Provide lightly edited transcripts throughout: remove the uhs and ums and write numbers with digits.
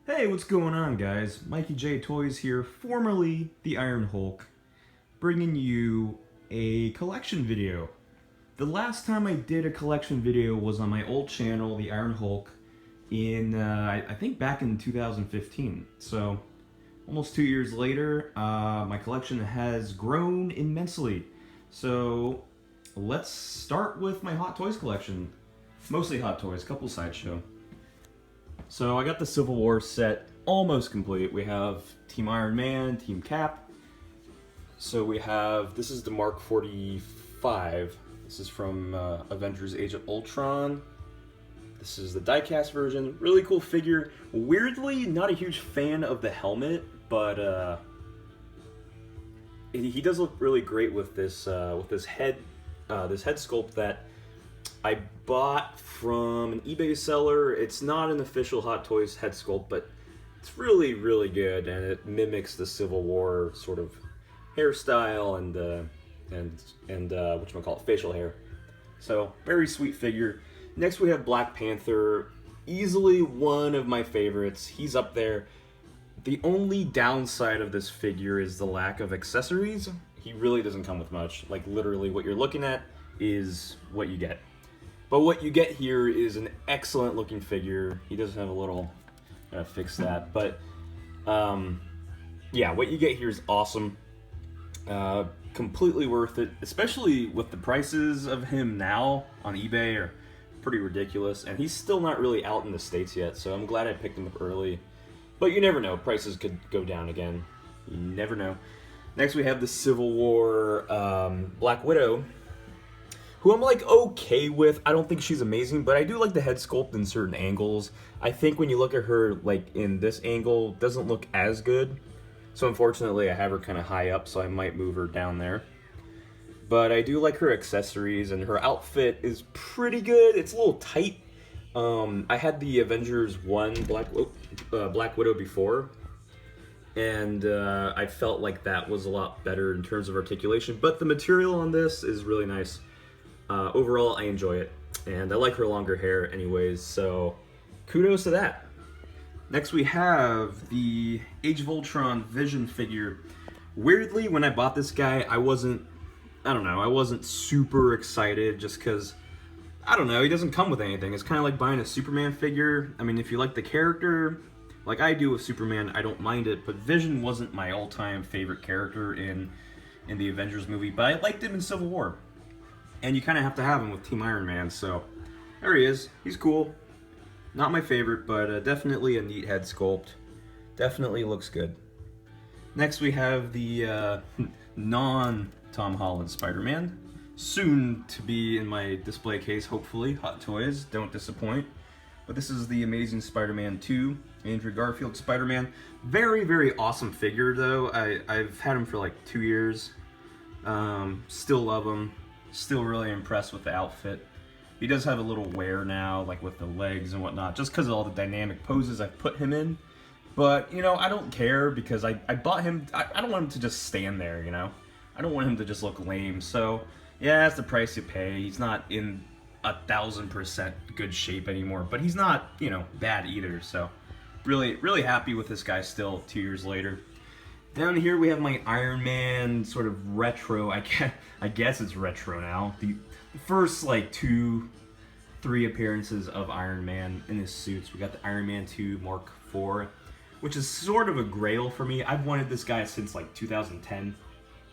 Hey, what's going on, guys? Mikeyjaytoyz here, formerly the Iron Hulk, bringing you a collection video. The last time I did a collection video was on my old channel, the Iron Hulk, I think back in 2015. So, almost 2 years later, my collection has grown immensely. So, let's start with my Hot Toys collection. Mostly Hot Toys, couple sideshow. So I got the Civil War set almost complete. We have Team Iron Man, Team Cap. So we have, this is the Mark 45. This is from Avengers Age of Ultron. This is the diecast version. Really cool figure. Weirdly, not a huge fan of the helmet, but he does look really great with this head sculpt that I bought from an eBay seller. It's not an official Hot Toys head sculpt, but it's really, really good, and it mimics the Civil War sort of hairstyle and whatchamacallit, facial hair. So, very sweet figure. Next we have Black Panther, easily one of my favorites. He's up there. The only downside of this figure is the lack of accessories. He really doesn't come with much. Like, literally what you're looking at is what you get. But what you get here is an excellent looking figure. He does have a little, gotta fix that. But yeah, what you get here is awesome. Completely worth it, especially with the prices of him now on eBay are pretty ridiculous. And he's still not really out in the States yet, so I'm glad I picked him up early. But you never know, prices could go down again. You never know. Next we have the Civil War Black Widow, who I'm like okay with. I don't think she's amazing, but I do like the head sculpt in certain angles. I think when you look at her like in this angle, doesn't look as good. So unfortunately I have her kind of high up, so I might move her down there. But I do like her accessories, and her outfit is pretty good. It's a little tight. I had the Avengers 1 Black Widow before, and I felt like that was a lot better in terms of articulation, but the material on this is really nice. Overall, I enjoy it, and I like her longer hair anyways, so kudos to that. Next we have the Age of Ultron Vision figure. Weirdly, when I bought this guy, I wasn't super excited just because, I don't know, he doesn't come with anything. It's kind of like buying a Superman figure. I mean, if you like the character, like I do with Superman, I don't mind it, but Vision wasn't my all-time favorite character in the Avengers movie, but I liked him in Civil War. And you kind of have to have him with Team Iron Man, so there he is. He's cool. Not my favorite, but definitely a neat head sculpt. Definitely looks good. Next we have the non-Tom Holland Spider-Man. Soon to be in my display case, hopefully. Hot Toys, don't disappoint. But this is the Amazing Spider-Man 2, Andrew Garfield Spider-Man. Very, very awesome figure, though. I've had him for like 2 years. Still love him. Still really impressed with the outfit. He does have a little wear now, like with the legs and whatnot, just because of all the dynamic poses I've put him in. But, you know, I don't care because I bought him. I don't want him to just stand there, you know? I don't want him to just look lame. So, yeah, that's the price you pay. He's not in 1,000% good shape anymore, but he's not, you know, bad either. So, really, really happy with this guy still 2 years later. Down here we have my Iron Man sort of retro, I guess it's retro now. The first like 2-3 appearances of Iron Man in his suits. We got the Iron Man 2 Mark 4, which is sort of a grail for me. I've wanted this guy since like 2010,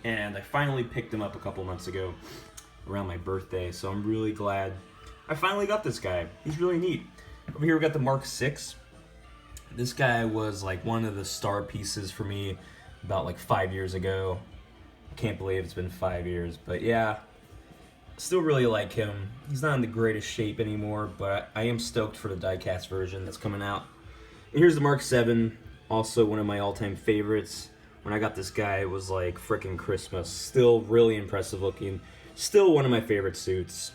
and I finally picked him up a couple months ago around my birthday, so I'm really glad I finally got this guy. He's really neat. Over here we got the Mark 6. This guy was like one of the star pieces for me about like 5 years ago. I can't believe it's been 5 years, but yeah, still really like him. He's not in the greatest shape anymore, but I am stoked for the diecast version that's coming out. And here's the Mark 7, also one of my all-time favorites. When I got this guy, it was like frickin' Christmas. Still really impressive looking. Still one of my favorite suits.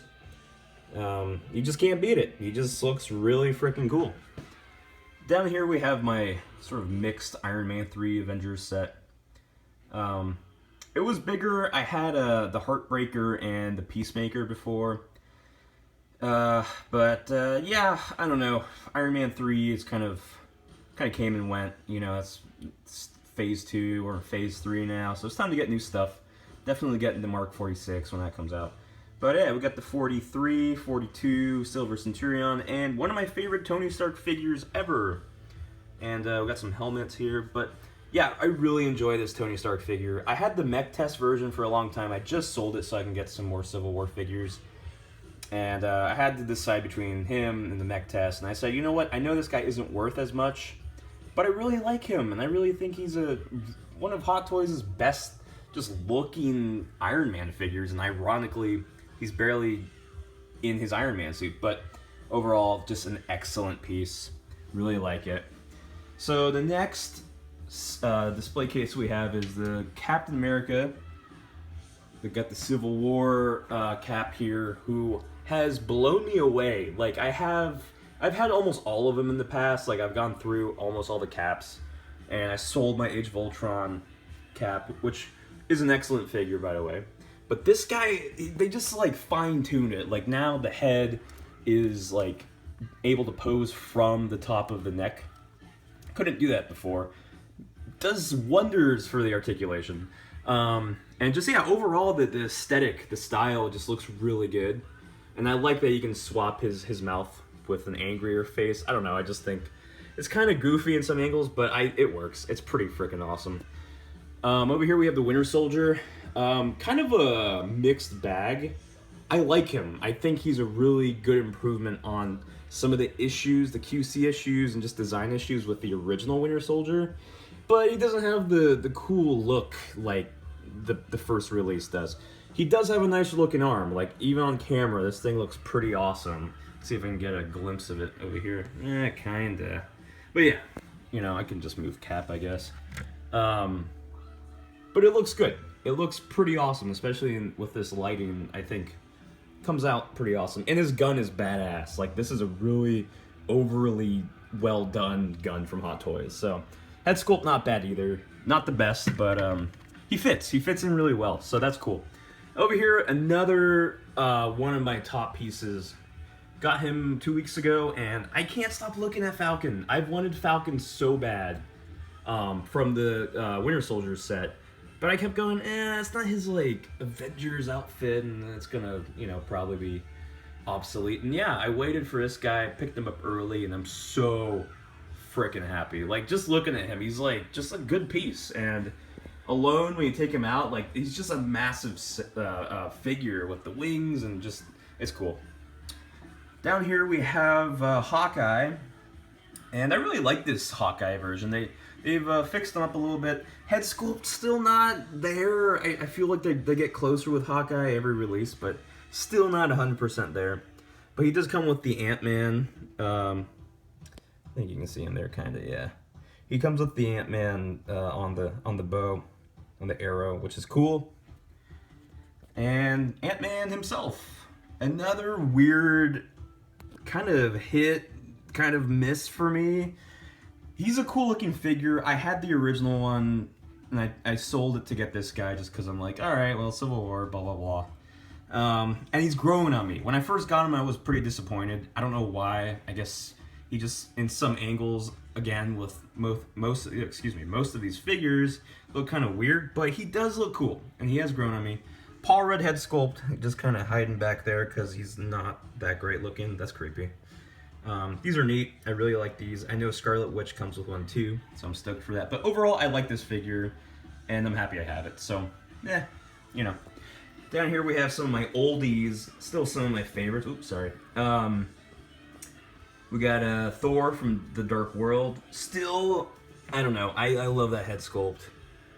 You just can't beat it. He just looks really frickin' cool. Down here we have my sort of mixed Iron Man 3 Avengers set. It was bigger. I had the Heartbreaker and the Peacemaker before. Yeah, I don't know. Iron Man 3 is kind of kind of came and went. You know, it's phase 2 or phase 3 now, so it's time to get new stuff. Definitely getting the Mark 46 when that comes out. But yeah, we got the 43, 42 Silver Centurion, and one of my favorite Tony Stark figures ever. And we got some helmets here, but yeah, I really enjoy this Tony Stark figure. I had the mech test version for a long time. I just sold it so I can get some more Civil War figures. And I had to decide between him and the mech test, and I said, you know what, I know this guy isn't worth as much, but I really like him, and I really think he's one of Hot Toys' best just looking Iron Man figures, and ironically, he's barely in his Iron Man suit, but overall, just an excellent piece. Really like it. So the next display case we have is the Captain America. We've got the Civil War cap here, who has blown me away. Like, I've had almost all of them in the past. Like, I've gone through almost all the caps, and I sold my Age of Ultron cap, which is an excellent figure, by the way. But this guy, they just, like, fine-tuned it. Like, now the head is, like, able to pose from the top of the neck. Couldn't do that before. Does wonders for the articulation. And just, yeah, overall, the aesthetic, the style just looks really good. And I like that you can swap his mouth with an angrier face. I don't know, I just think it's kind of goofy in some angles, but it works. It's pretty freaking awesome. Over here we have the Winter Soldier. Kind of a mixed bag. I like him. I think he's a really good improvement on some of the issues, the QC issues, and just design issues with the original Winter Soldier. But he doesn't have the cool look like the first release does. He does have a nice looking arm. Like, even on camera, this thing looks pretty awesome. Let's see if I can get a glimpse of it over here. Kinda. But yeah, you know, I can just move Cap, I guess. But it looks good. It looks pretty awesome, especially with this lighting, I think. Comes out pretty awesome. And his gun is badass. Like, this is a really overly well done gun from Hot Toys. So, head sculpt not bad either. Not the best, but he fits. He fits in really well, so that's cool. Over here, another one of my top pieces. Got him 2 weeks ago, and I can't stop looking at Falcon. I've wanted Falcon so bad from the Winter Soldier set. But I kept going, it's not his, like, Avengers outfit, and it's gonna, you know, probably be obsolete. And yeah, I waited for this guy, picked him up early, and I'm so freaking happy. Like, just looking at him, he's, like, just a good piece. And alone, when you take him out, like, he's just a massive figure with the wings, and just, it's cool. Down here we have Hawkeye, and I really like this Hawkeye version. They've fixed him up a little bit. Head sculpt still not there. I feel like they get closer with Hawkeye every release, but still not 100% there. But he does come with the Ant-Man. I think you can see him there, kind of, yeah. He comes with the Ant-Man on the bow, on the arrow, which is cool. And Ant-Man himself. Another weird kind of hit, kind of miss for me. He's a cool looking figure. I had the original one, and I sold it to get this guy just because I'm like, alright, well, Civil War, blah, blah, blah. And he's growing on me. When I first got him, I was pretty disappointed. I don't know why. I guess he just, in some angles, again, with most of these figures, look kind of weird, but he does look cool, and he has grown on me. Paul Rudd head sculpt, just kind of hiding back there because he's not that great looking. That's creepy. These are neat. I really like these. I know Scarlet Witch comes with one too, so I'm stoked for that. But overall, I like this figure, and I'm happy I have it. So, you know. Down here we have some of my oldies, still some of my favorites. Oops, sorry. We got Thor from the Dark World. Still, I don't know. I love that head sculpt.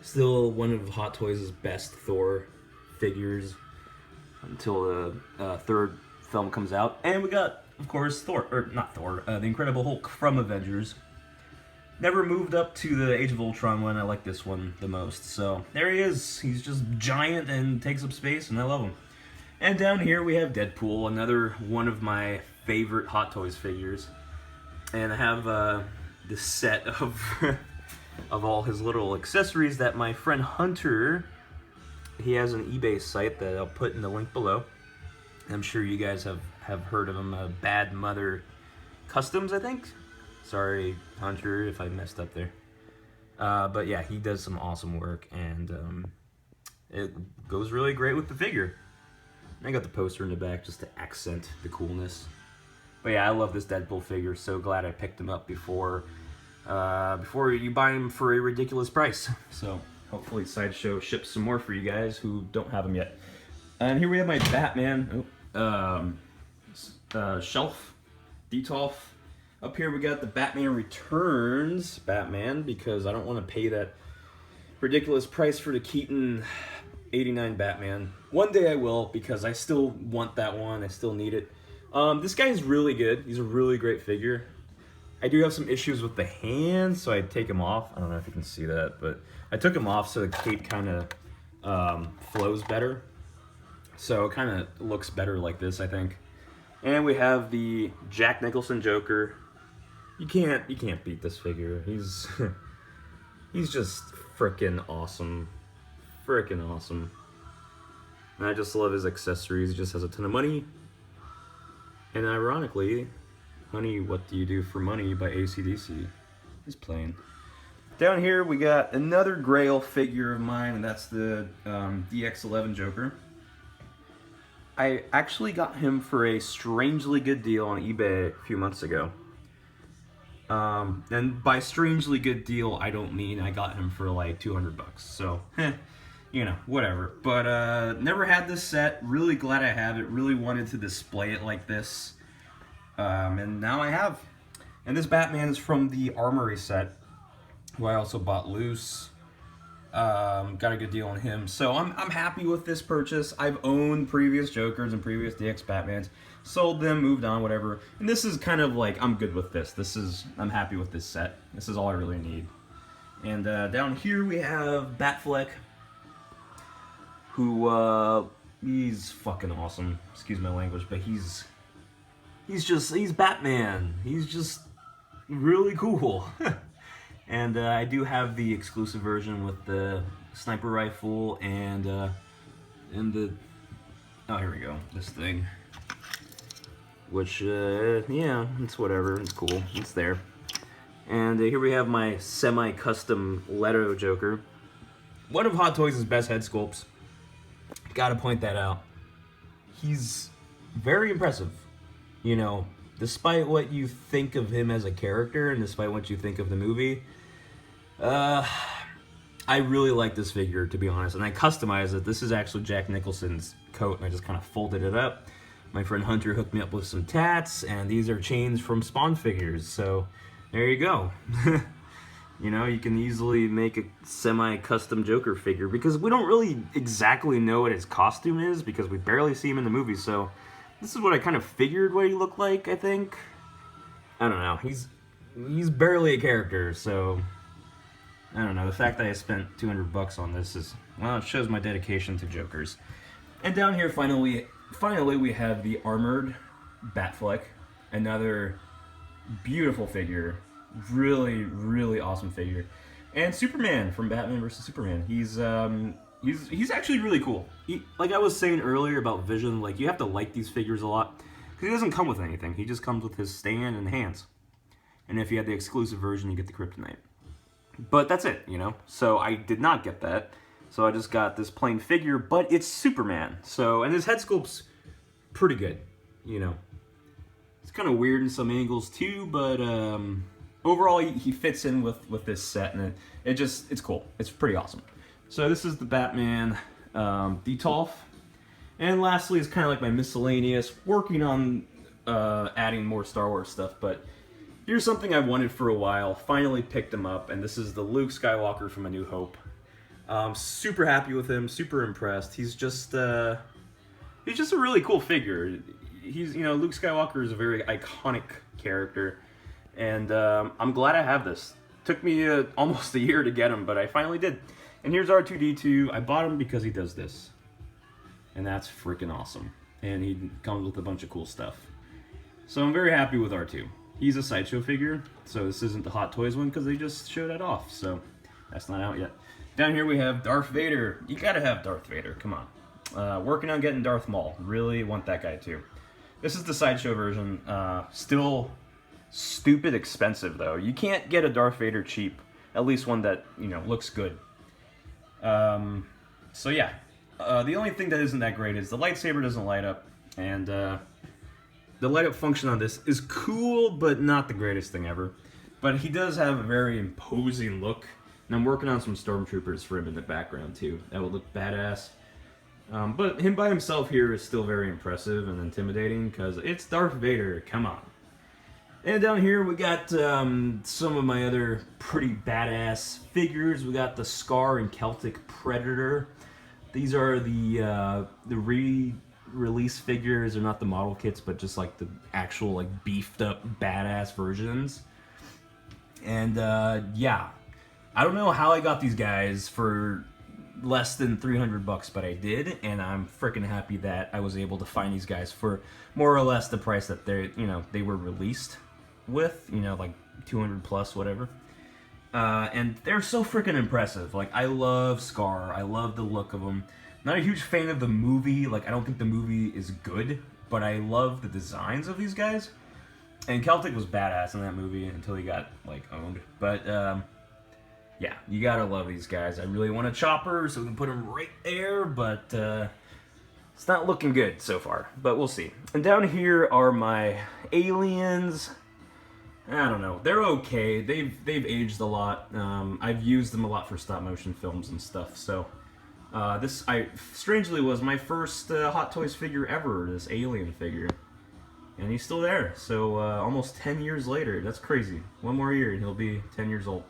Still one of Hot Toys' best Thor figures until the third film comes out. And we got, of course, the Incredible Hulk from Avengers. Never moved up to the Age of Ultron one. I like this one the most. So there he is. He's just giant and takes up space, and I love him. And down here we have Deadpool, another one of my favorite Hot Toys figures. And I have this set of of all his little accessories that my friend Hunter, he has an eBay site that I'll put in the link below. I'm sure you guys have heard of him, Bad Mother Customs, I think. Sorry, Hunter, if I messed up there. But yeah, he does some awesome work, and it goes really great with the figure. I got the poster in the back just to accent the coolness. But yeah, I love this Deadpool figure. So glad I picked him up before you buy him for a ridiculous price. So hopefully Sideshow ships some more for you guys who don't have them yet. And here we have my Batman shelf, Detolf. Up here we got the Batman Returns Batman, because I don't want to pay that ridiculous price for the Keaton 89 Batman. One day I will, because I still want that one. I still need it. This guy's really good. He's a really great figure. I do have some issues with the hands, so I take him off. I don't know if you can see that, but I took him off so the cape kind of flows better. So it kind of looks better like this, I think. And we have the Jack Nicholson Joker. You can't beat this figure. He's just freaking awesome. Freaking awesome. And I just love his accessories. He just has a ton of money. And ironically, Honey, What Do You Do for Money by AC/DC is playing. Down here we got another Grail figure of mine, and that's the DX11 Joker. I actually got him for a strangely good deal on eBay a few months ago. And by strangely good deal, I don't mean I got him for like 200 bucks. So, you know, whatever. But never had this set. Really glad I have it. Really wanted to display it like this. And now I have. And this Batman is from the Armory set, who I also bought loose. Got a good deal on him. So I'm happy with this purchase. I've owned previous Jokers and previous DX Batmans. Sold them, moved on, whatever. And this is kind of like, I'm good with this. I'm happy with this set. This is all I really need. And down here we have Batfleck, who, he's fucking awesome. Excuse my language, but he's Batman. He's just really cool. And I do have the exclusive version with the sniper rifle and the, oh, here we go, this thing. Which, yeah, it's whatever, it's cool, it's there. And here we have my semi-custom Leto Joker. One of Hot Toys' best head sculpts. Gotta point that out. He's very impressive. You know, despite what you think of him as a character, and despite what you think of the movie, I really like this figure, to be honest, and I customized it. This is actually Jack Nicholson's coat, and I just kind of folded it up. My friend Hunter hooked me up with some tats, and these are chains from Spawn figures, so there you go. You know, you can easily make a semi-custom Joker figure, because we don't really exactly know what his costume is, because we barely see him in the movie, so this is what I kind of figured what he looked like, I think. I don't know, he's barely a character, so I don't know. The fact that I spent 200 bucks on this is, well, it shows my dedication to Jokers. And down here, finally we have the armored Batfleck, another beautiful figure, really, really awesome figure, and Superman from Batman vs Superman. He's actually really cool. Like I was saying earlier about Vision, like you have to like these figures a lot because he doesn't come with anything. He just comes with his stand and hands. And if you have the exclusive version, you get the Kryptonite. But that's it, you know. So I did not get that. So I just got this plain figure, but it's Superman. So, and his head sculpt's pretty good, you know. It's kind of weird in some angles too, but overall he fits in with this set, and it's cool. It's pretty awesome. So this is the Batman Detolf. And lastly is kind of like my miscellaneous, working on adding more Star Wars stuff, but here's something I wanted for a while, finally picked him up, and this is the Luke Skywalker from A New Hope. Super happy with him, super impressed. He's just a really cool figure. You know, Luke Skywalker is a very iconic character, and I'm glad I have this. Took me almost a year to get him, but I finally did. And here's R2-D2. I bought him because he does this, and that's freaking awesome. And he comes with a bunch of cool stuff. So I'm very happy with R2. He's a Sideshow figure, so this isn't the Hot Toys one because they just showed that off, so that's not out yet. Down here we have Darth Vader. You gotta have Darth Vader, come on. Working on getting Darth Maul. Really want that guy too. This is the Sideshow version. Still stupid expensive, though. You can't get a Darth Vader cheap. At least one that, you know, looks good. So yeah. The only thing that isn't that great is the lightsaber doesn't light up. And the light up function on this is cool, but not the greatest thing ever. But he does have a very imposing look. And I'm working on some stormtroopers for him in the background, too. That would look badass. But him by himself here is still very impressive and intimidating, because it's Darth Vader, come on. And down here we got some of my other pretty badass figures. We got the Scar and Celtic Predator. These are the re-release figures. They're not the model kits, but just like the actual like beefed up badass versions. And yeah, I don't know how I got these guys for less than $300, but I did, and I'm freaking happy that I was able to find these guys for more or less the price that they were released with, like 200 plus, whatever. And they're so freaking impressive. Like, I love Scar. I love the look of them. Not a huge fan of the movie. Like, I don't think the movie is good, but I love the designs of these guys. And Celtic was badass in that movie until he got, like, owned. But, yeah, you gotta love these guys. I really want a chopper so we can put him right there, but it's not looking good so far. But we'll see. And down here are my aliens. I don't know. They're okay. They've aged a lot. I've used them a lot for stop motion films and stuff. So this strangely was my first Hot Toys figure ever. This alien figure, and he's still there. So almost 10 years later. That's crazy. One more year and he'll be 10 years old.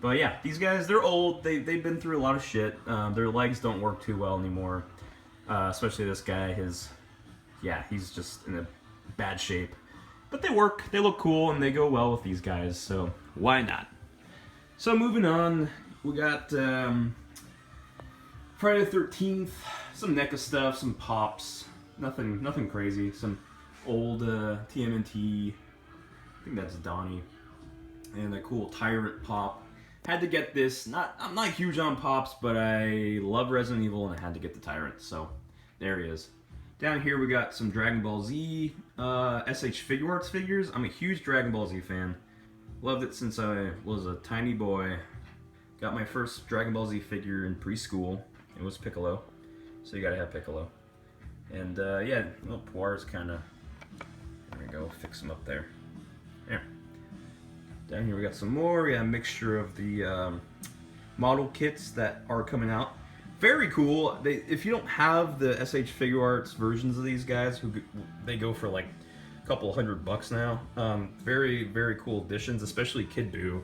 But yeah, these guys, they're old. They've been through a lot of shit. Their legs don't work too well anymore. Especially this guy. He's just in a bad shape. But they work, they look cool, and they go well with these guys, so why not? So moving on, we got Friday the 13th, some NECA stuff, some pops, nothing crazy, some old TMNT, I think that's Donnie, and a cool Tyrant pop. Had to get this, I'm not huge on pops, but I love Resident Evil, and I had to get the Tyrant, so there he is. Down here we got some Dragon Ball Z SH Figure Arts figures. I'm a huge Dragon Ball Z fan. Loved it since I was a tiny boy. Got my first Dragon Ball Z figure in preschool. It was Piccolo, so you gotta have Piccolo. And yeah, little Poir's kind of, there we go, fix him up there. There. Down here we got some more. We got a mixture of the model kits that are coming out. Very cool. If you don't have the SH Figure Arts versions of these guys, they go for like a couple $100 now. Very, very cool additions, especially Kid Buu,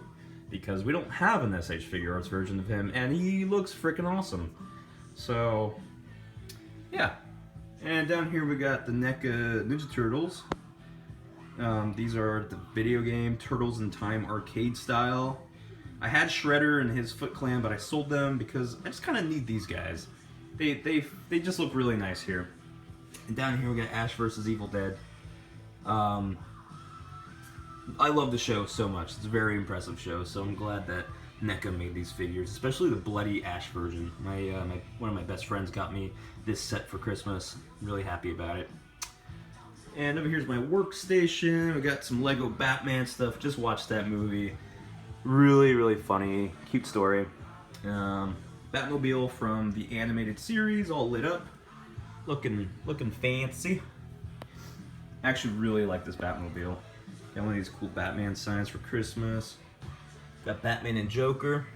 because we don't have an SH Figure Arts version of him, and he looks freaking awesome. So, yeah. And down here we got the NECA Ninja Turtles. These are the video game Turtles in Time arcade style. I had Shredder and his Foot Clan, but I sold them because I just kind of need these guys. They just look really nice here. And down here we got Ash vs. Evil Dead. I love the show so much. It's a very impressive show, so I'm glad that NECA made these figures, especially the Bloody Ash version. One of my best friends got me this set for Christmas. I'm really happy about it. And over here's my workstation. We got some Lego Batman stuff. Just watched that movie. Really, really funny, cute story. Batmobile from the animated series, all lit up, looking fancy. Actually, really like this Batmobile. Got one of these cool Batman signs for Christmas. Got Batman and Joker,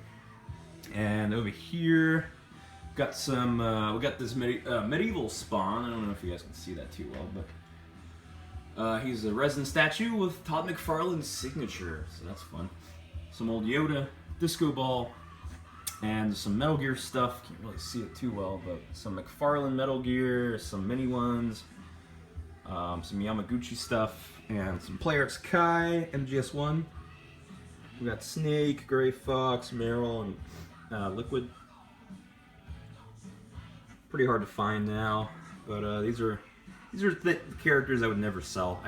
and over here, got some. We got this medieval Spawn. I don't know if you guys can see that too well, but he's a resin statue with Todd McFarlane's signature, so that's fun. Some old Yoda, Disco Ball, and some Metal Gear stuff. Can't really see it too well, but some McFarlane Metal Gear, some mini ones, some Yamaguchi stuff, and some Play Arts Kai, MGS1. We got Snake, Gray Fox, Meryl, and Liquid. Pretty hard to find now, but these are characters I would never sell.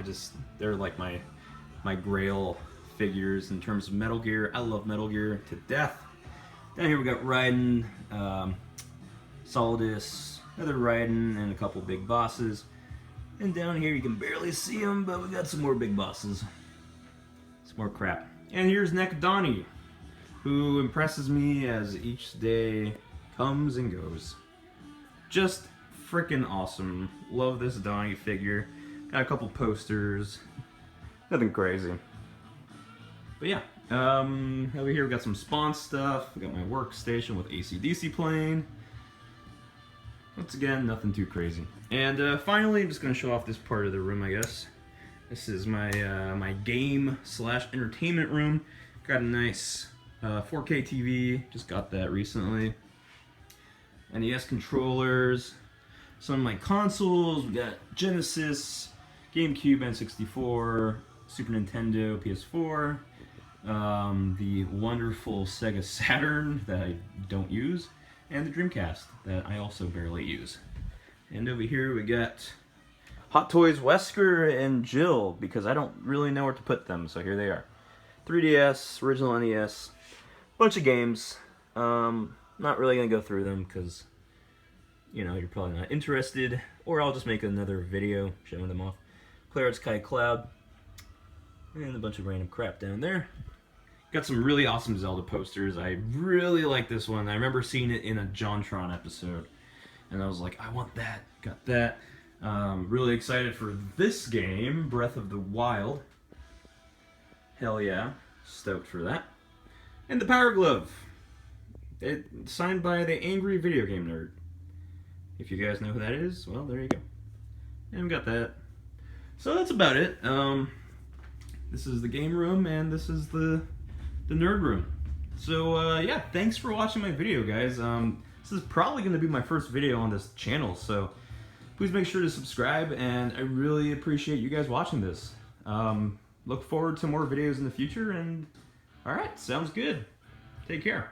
They're like my grail figures in terms of Metal Gear. I love Metal Gear to death. Down here we got Raiden, Solidus, another Raiden, and a couple big bosses. And down here you can barely see them, but we got some more big bosses. Some more crap. And here's NECA Donnie, who impresses me as each day comes and goes. Just freaking awesome. Love this Donnie figure. Got a couple posters. Nothing crazy. But yeah, over here we got some Spawn stuff. We got my workstation with AC/DC playing. Once again, nothing too crazy. And finally, I'm just gonna show off this part of the room, I guess. This is my my game/entertainment room. Got a nice 4K TV. Just got that recently. NES controllers. Some of my consoles. We got Genesis, GameCube, N64, Super Nintendo, PS4. The wonderful Sega Saturn that I don't use, and the Dreamcast that I also barely use. And over here we got Hot Toys Wesker and Jill, because I don't really know where to put them, so here they are. 3DS, original NES, bunch of games. Not really gonna go through them because, you know, you're probably not interested, or I'll just make another video showing them off. Claret's Kai Cloud, and a bunch of random crap down there. Got some really awesome Zelda posters. I really like this one. I remember seeing it in a JonTron episode, and I was like, I want that. Got that. Really excited for this game, Breath of the Wild. Hell yeah. Stoked for that. And the Power Glove. It's signed by the Angry Video Game Nerd. If you guys know who that is, well, there you go. And we got that. So that's about it. This is the game room, and this is the nerd room. So yeah, thanks for watching my video, guys. This is probably going to be my first video on this channel, so please make sure to subscribe, and I really appreciate you guys watching this. Look forward to more videos in the future, and alright, sounds good. Take care.